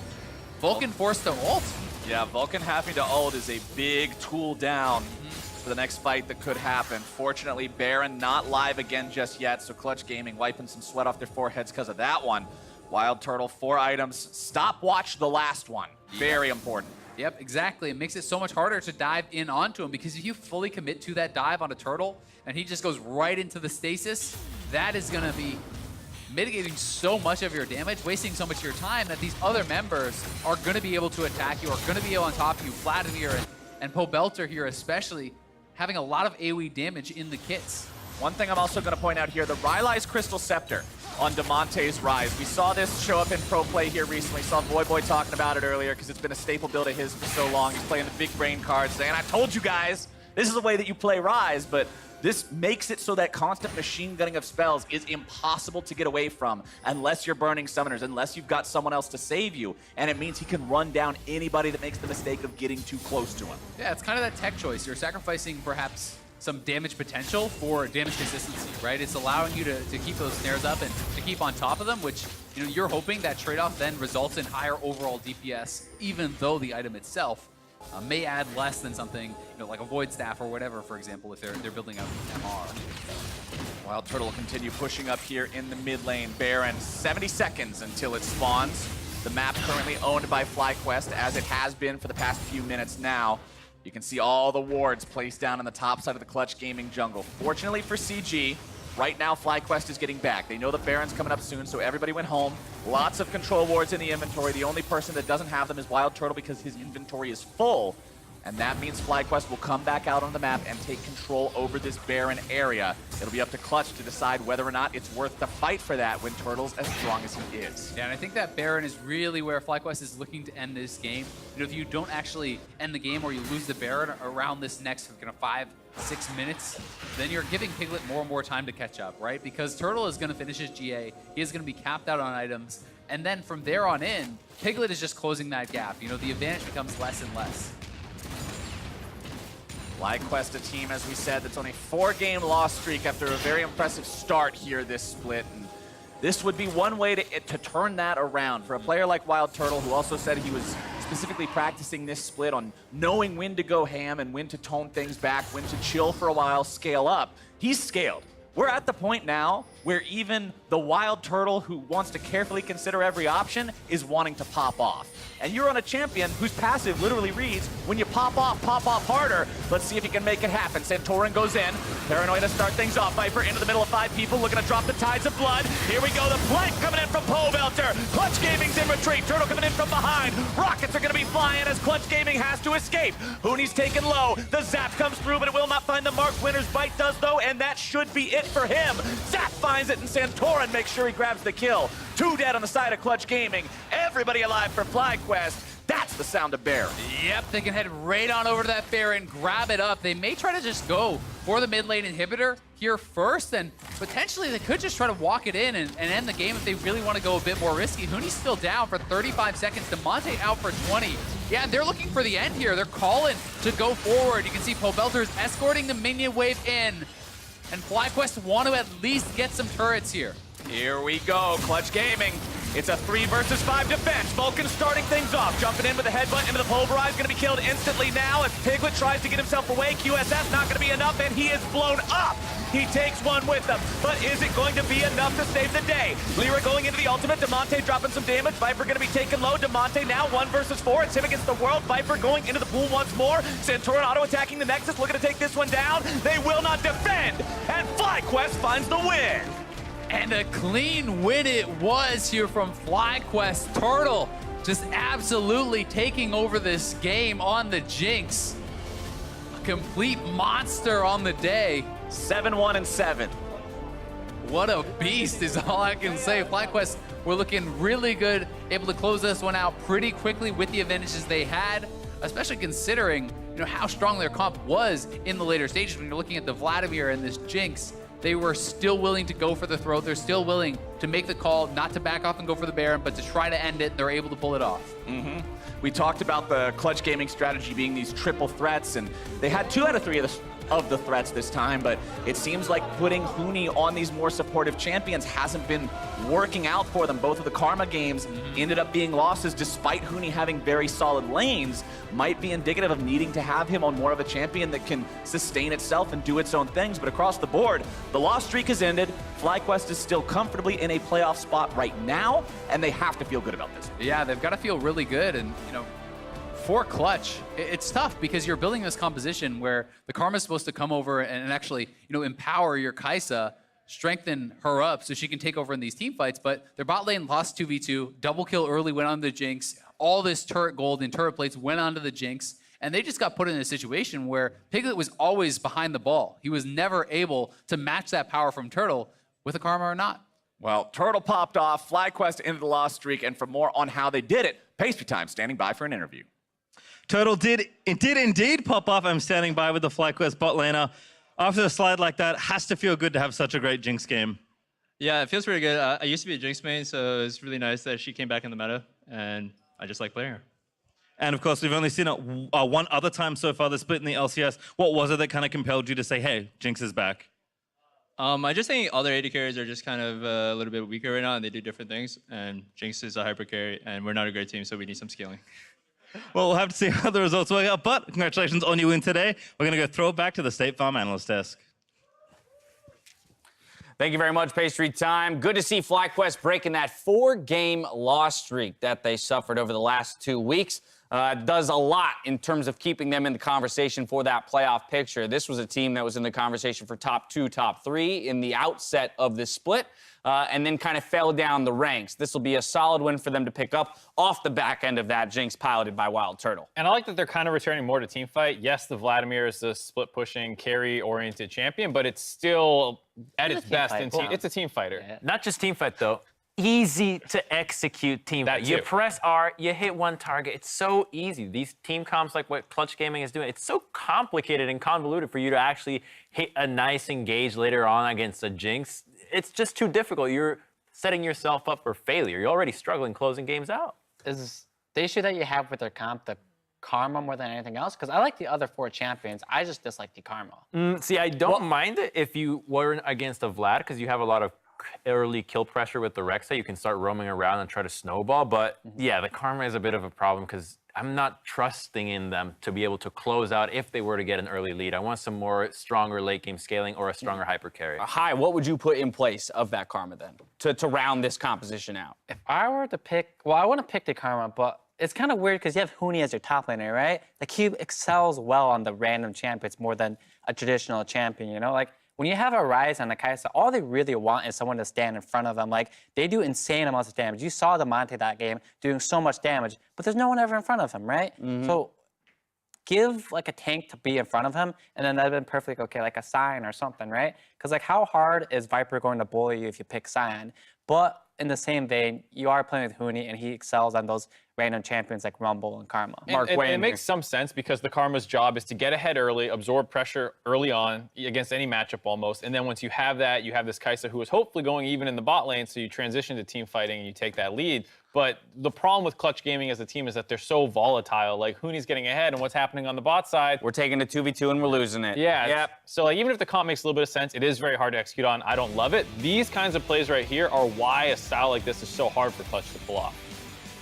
Vulcan forced to ult. Yeah, Vulcan having to ult is a big tool down for the next fight that could happen. Fortunately, Baron not live again just yet, so Clutch Gaming wiping some sweat off their foreheads because of that one. Wild Turtle, 4 items. Stopwatch the last one. Very important. Yep, exactly. It makes it so much harder to dive in onto him, because if you fully commit to that dive on a Turtle and he just goes right into the stasis, that is going to be mitigating so much of your damage, wasting so much of your time, that these other members are going to be able to attack you, are going to be on top of you. Vladimir and Pobelter here especially having a lot of AoE damage in the kits. One thing I'm also going to point out here, the Rylai's Crystal Scepter on Damonte's Rise. We saw this show up in pro play here recently. Saw Boy talking about it earlier because it's been a staple build of his for so long. He's playing the big brain cards saying, I told you guys, this is the way that you play Rise, but This makes it so that constant machine gunning of spells is impossible to get away from unless you're burning summoners, unless you've got someone else to save you. And it means he can run down anybody that makes the mistake of getting too close to him. Yeah, it's kind of that tech choice. You're sacrificing perhaps some damage potential for damage consistency, right? It's allowing you to keep those snares up and to keep on top of them, which, you know, you're hoping that trade-off then results in higher overall DPS, even though the item itself may add less than something, you know, like a Void Staff or whatever, for example, if they're building out MR. Wild Turtle will continue pushing up here in the mid lane. Baron, 70 seconds until it spawns. The map currently owned by FlyQuest, as it has been for the past few minutes now. You can see all the wards placed down on the top side of the Clutch Gaming jungle. Fortunately for CG, right now FlyQuest is getting back. They know the Baron's coming up soon, so everybody went home. Lots of control wards in the inventory. The only person that doesn't have them is Wild Turtle because his inventory is full. And that means FlyQuest will come back out on the map and take control over this Baron area. It'll be up to Clutch to decide whether or not it's worth the fight for that when Turtle's as strong as he is. Yeah, and I think that Baron is really where FlyQuest is looking to end this game. You know, if you don't actually end the game or you lose the Baron around this next kind of 5-6 minutes, then you're giving Piglet more and more time to catch up, right? Because Turtle is going to finish his GA. He is going to be capped out on items. And then from there on in, Piglet is just closing that gap. You know, the advantage becomes less and less. FlyQuest, a team, as we said, that's on a 4-game loss streak after a very impressive start here this split. And this would be one way to turn that around. For a player like Wild Turtle, who also said he was specifically practicing this split on knowing when to go ham and when to tone things back, when to chill for a while, scale up, he's scaled. We're at the point now where even the Wild Turtle who wants to carefully consider every option is wanting to pop off. And you're on a champion whose passive literally reads, when you pop off harder. Let's see if he can make it happen. Santorin goes in. Paranoid to start things off. Viper into the middle of 5 people, looking to drop the tides of blood. Here we go, the flank coming in from Pobelter. Clutch Gaming's in retreat. Turtle coming in from behind. Rockets are going to be flying as Clutch Gaming has to escape. Hooney's taken low. The zap comes through, but it will not find the mark. Winner's Bite does, though, and that should be it for him. Zap finds it, and Santorin makes sure he grabs the kill. 2 dead on the side of Clutch Gaming. Everybody alive for FlyQuest. That's the sound of Baron. Yep, they can head right on over to that Baron, grab it up. They may try to just go for the mid lane inhibitor here first, and potentially they could just try to walk it in and end the game if they really want to go a bit more risky. Hooney's still down for 35 seconds. DeMonte out for 20. Yeah, they're looking for the end here. They're calling to go forward. You can see Pobelter's escorting the minion wave in, and FlyQuest want to at least get some turrets here. Here we go, Clutch Gaming. It's a 3 versus 5 defense. Vulcan starting things off, jumping in with a headbutt into the Pulverize, going to be killed instantly now as Piglet tries to get himself away. QSS not going to be enough, and he is blown up. He takes one with him, but is it going to be enough to save the day? Lyra going into the ultimate, DeMonte dropping some damage. Viper going to be taken low. DeMonte now 1 versus 4. It's him against the world. Viper going into the pool once more. Santorin auto-attacking the Nexus, looking to take this one down. They will not defend, and FlyQuest finds the win. And a clean win it was here from FlyQuest. Turtle just absolutely taking over this game on the Jinx. A complete monster on the day. 7-1-7. What a beast is all I can say. FlyQuest were looking really good, able to close this one out pretty quickly with the advantages they had, especially considering, you know, how strong their comp was in the later stages. When you're looking at the Vladimir and this Jinx, they were still willing to go for the throat. They're still willing to make the call, not to back off and go for the Baron, but to try to end it. They're able to pull it off. We talked about the Clutch Gaming strategy being these triple threats, and they had 2 out of 3 of the threats this time, but it seems like putting Hooney on these more supportive champions hasn't been working out for them. Both of the Karma games ended up being losses despite Hooney having very solid lanes. Might be indicative of needing to have him on more of a champion that can sustain itself and do its own things, but across the board, the loss streak has ended. FlyQuest is still comfortably in a playoff spot right now, and they have to feel good about this. Yeah, they've got to feel really good, and, you know, for Clutch, it's tough because you're building this composition where the Karma's supposed to come over and actually, you know, empower your Kai'Sa, strengthen her up so she can take over in these team fights. But their bot lane lost 2v2, double kill early went on the Jinx. All this turret gold and turret plates went onto the Jinx, and they just got put in a situation where Piglet was always behind the ball. He was never able to match that power from Turtle with a Karma or not. Well, Turtle popped off, FlyQuest into the loss streak, and for more on how they did it, Pastry Time standing by for an interview. Turtle did indeed pop off. I'm standing by with the FlyQuest bot laner. After a slide like that, has to feel good to have such a great Jinx game. Yeah, it feels pretty good. I used to be a Jinx main, so it's really nice that she came back in the meta, and I just like playing her. And of course, we've only seen it one other time so far, the split in the LCS. What was it that kind of compelled you to say, hey, Jinx is back? I just think other AD carries are just kind of a little bit weaker right now, and they do different things. And Jinx is a hyper carry, and we're not a great team, so we need some scaling. Well, we'll have to see how the results work out, but congratulations on your win today. We're going to go throw it back to the State Farm analyst desk. Thank you very much, Pastry Time. Good to see FlyQuest breaking that 4-game loss streak that they suffered over the last 2 weeks. Does a lot in terms of keeping them in the conversation for that playoff picture. This was a team that was in the conversation for top 2, top 3 in the outset of this split, and then kind of fell down the ranks. This will be a solid win for them to pick up off the back end of that Jinx piloted by Wild Turtle. And I like that they're kind of returning more to teamfight. Yes, the Vladimir is the split-pushing, carry-oriented champion, but it's still at its best in team. It's a team fighter. Yeah. Not just team fight, though. Easy to execute team fight. You press R, you hit one target. It's so easy. These team comps, like what Clutch Gaming is doing, it's so complicated and convoluted for you to actually hit a nice engage later on against a Jinx. It's just too difficult. You're setting yourself up for failure. You're already struggling closing games out. Is the issue that you have with their comp the karma more than anything else? Because I like the other 4 champions. I just dislike the karma. See, I don't mind it if you weren't against a Vlad, because you have a lot of early kill pressure with the Rexa. You can start roaming around and try to snowball. But yeah, the karma is a bit of a problem because I'm not trusting in them to be able to close out if they were to get an early lead. I want some more stronger late game scaling or a stronger hyper carry. Hi, what would you put in place of that karma then to round this composition out? If I were to pick, well, I want to pick the karma, but it's kind of weird because you have Huni as your top laner, right? Like he excels well on the random champions more than a traditional champion, you know? Like when you have a Ryze and a Kai'Sa, all they really want is someone to stand in front of them. Like, they do insane amounts of damage. You saw the Monte that game doing so much damage, but there's no one ever in front of him, right? So give, like, a tank to be in front of him, and then that would have been perfectly okay, like a Sion or something, right? Because, like, how hard is Viper going to bully you if you pick Sion? But in the same vein, you are playing with Huni, and he excels on those random champions like Rumble and Karma. It makes some sense because the Karma's job is to get ahead early, absorb pressure early on against any matchup almost, and then once you have that, you have this Kai'Sa who is hopefully going even in the bot lane, so you transition to team fighting and you take that lead. But the problem with Clutch Gaming as a team is that they're so volatile. Like, Huni's getting ahead, and what's happening on the bot side? We're taking a 2v2 and we're losing it. Yeah. Yep. So, like, even if the comp makes a little bit of sense, it is very hard to execute on. I don't love it. These kinds of plays right here are why a style like this is so hard for Clutch to pull off.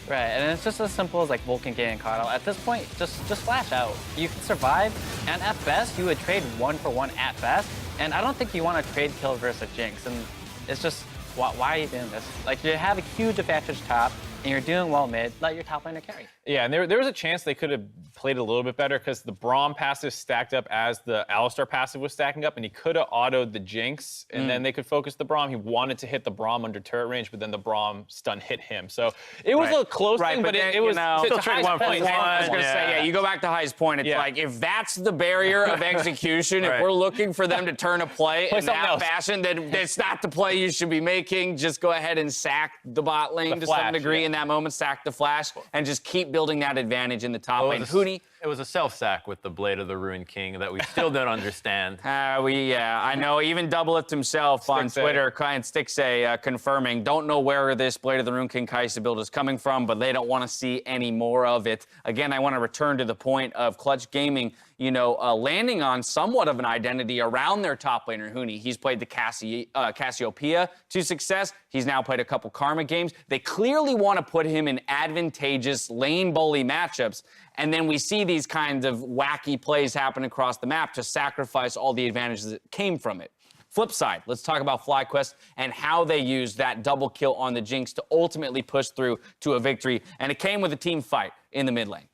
Right, and it's just as simple as like Vulcan getting caught out. At this point, just flash out. You can survive, and at best, you would trade 1-for-1 at best. And I don't think you want to trade kills versus Jinx. And it's just, why are you doing this? Like, you have a huge advantage top, and you're doing well mid, let your top laner carry. Yeah, and there was a chance they could have played a little bit better because the Braum passive stacked up as the Alistar passive was stacking up, and he could have autoed the Jinx, and then they could focus the Braum. He wanted to hit the Braum under turret range, but then the Braum stun hit him. So it was a close thing, but it was still to High's point. I was going to say, you go back to High's point. It's like, if that's the barrier of execution, if we're looking for them to turn a play in that fashion, then it's not the play you should be making. Just go ahead and sack the bot lane to some degree in that moment, sack the flash, and just keep building that advantage in the top lane. Huni. It was a self-sack with the Blade of the Ruined King that we still don't understand. I know. Even Doublelift himself on Twitter, Stixay, confirming, don't know where this Blade of the Ruined King Kai'Sa build is coming from, but they don't want to see any more of it. Again, I want to return to the point of Clutch Gaming, landing on somewhat of an identity around their top laner, Huni. He's played the Cassiopeia to success. He's now played a couple Karma games. They clearly want to put him in advantageous lane bully matchups. And then we see these kinds of wacky plays happen across the map to sacrifice all the advantages that came from it. Flip side, let's talk about FlyQuest and how they used that double kill on the Jinx to ultimately push through to a victory. And it came with a team fight in the mid lane.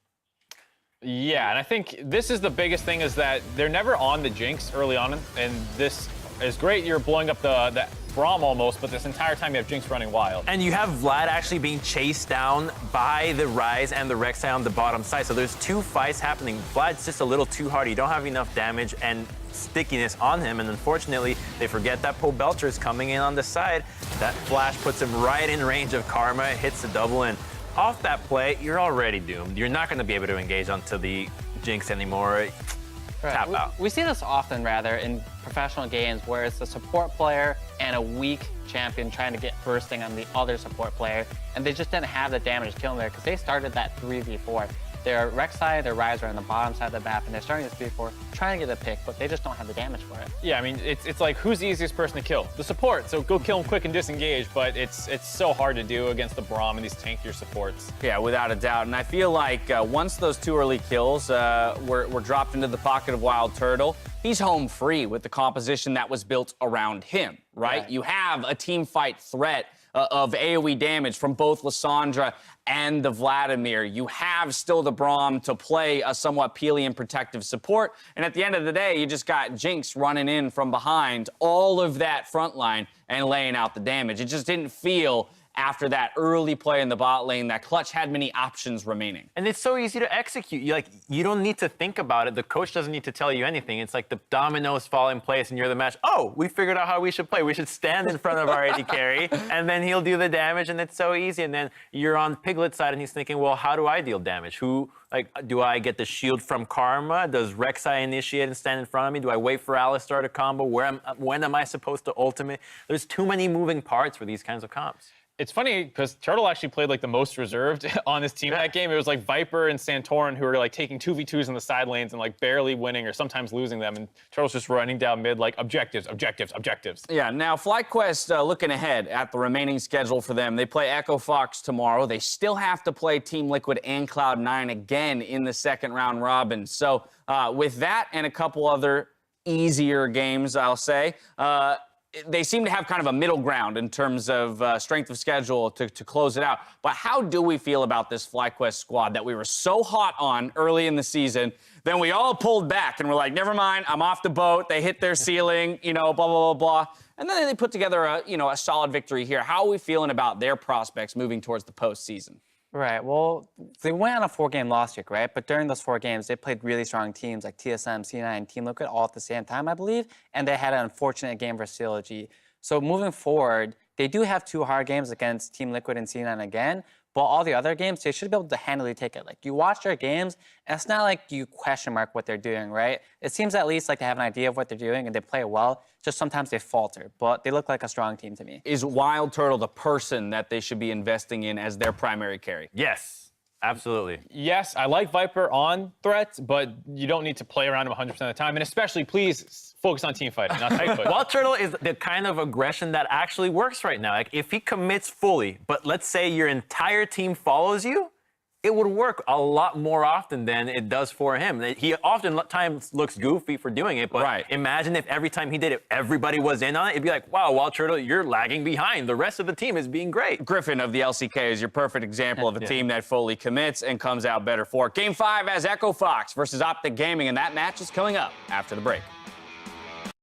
Yeah, and I think this is the biggest thing is that they're never on the Jinx early on, and this is great. You're blowing up the Braum almost, but this entire time you have Jinx running wild. And you have Vlad actually being chased down by the Ryze and the Rek'Sai on the bottom side. So there's 2 fights happening. Vlad's just a little too hard. You don't have enough damage and stickiness on him. And unfortunately, they forget that Po Belcher is coming in on the side. That flash puts him right in range of Karma, hits the double, and off that play, you're already doomed. You're not going to be able to engage onto the Jinx anymore. tap out. We see this often, rather, in professional games where it's a support player and a weak champion trying to get bursting on the other support player, and they just didn't have the damage to kill them there because they started that 3v4. Their Rek'Sai, their Ryze are on the bottom side of the map, and they're starting this 3v4, trying to get a pick, but they just don't have the damage for it. Yeah, I mean, it's like, who's the easiest person to kill? The support, so go kill him quick and disengage, but it's so hard to do against the Braum and these tankier supports. Yeah, without a doubt. And I feel like once those 2 early kills were dropped into the pocket of Wild Turtle, he's home free with the composition that was built around him, right? You have a team fight threat of AoE damage from both Lissandra and the Vladimir. You have still the Braum to play a somewhat Pelian protective support. And at the end of the day, you just got Jinx running in from behind all of that front line and laying out the damage. It just didn't feel after that early play in the bot lane that Clutch had many options remaining. And it's so easy to execute. You don't need to think about it. The coach doesn't need to tell you anything. It's like the dominoes fall in place and you're the match. Oh, we figured out how we should play. We should stand in front of our AD carry and then he'll do the damage and it's so easy. And then you're on Piglet's side and he's thinking, well, how do I deal damage? Do I get the shield from Karma? Does Rek'Sai initiate and stand in front of me? Do I wait for Alistar to combo? When am I supposed to ultimate? There's too many moving parts for these kinds of comps. It's funny because Turtle actually played like the most reserved on his team that game. It was like Viper and Santorin who were like taking 2v2s in the side lanes and like barely winning or sometimes losing them. And Turtle's just running down mid like objectives, objectives, objectives. Yeah, now FlyQuest looking ahead at the remaining schedule for them. They play Echo Fox tomorrow. They still have to play Team Liquid and Cloud9 again in the second round robin. So with that and a couple other easier games, I'll say, they seem to have kind of a middle ground in terms of strength of schedule to close it out. But how do we feel about this FlyQuest squad that we were so hot on early in the season? Then we all pulled back and we're like, never mind, I'm off the boat. They hit their ceiling, blah, blah, blah, blah. And then they put together a solid victory here. How are we feeling about their prospects moving towards the postseason? Right. Well, they went on a 4-game loss streak, right? But during those 4 games, they played really strong teams like TSM, C9, and Team Liquid all at the same time, I believe. And they had an unfortunate game versus CLG. So moving forward, they do have 2 hard games against Team Liquid and C9 again. But all the other games, they should be able to handily take it. Like, you watch their games, and it's not like you question mark what they're doing, right? It seems at least like they have an idea of what they're doing, and they play well. Just sometimes they falter, but they look like a strong team to me. Is Wild Turtle the person that they should be investing in as their primary carry? Yes, absolutely. Yes, I like Viper on threats, but you don't need to play around him 100% of the time. And especially, please focus on team fighting, not tight foot. Wild Turtle is the kind of aggression that actually works right now. Like, if he commits fully, but let's say your entire team follows you, it would work a lot more often than it does for him. He oftentimes looks goofy for doing it, but imagine if every time he did it, everybody was in on it. It'd be like, wow, Wild Turtle, you're lagging behind. The rest of the team is being great. Griffin of the LCK is your perfect example of a team that fully commits and comes out better for it. Game 5 as Echo Fox versus Optic Gaming, and that match is coming up after the break.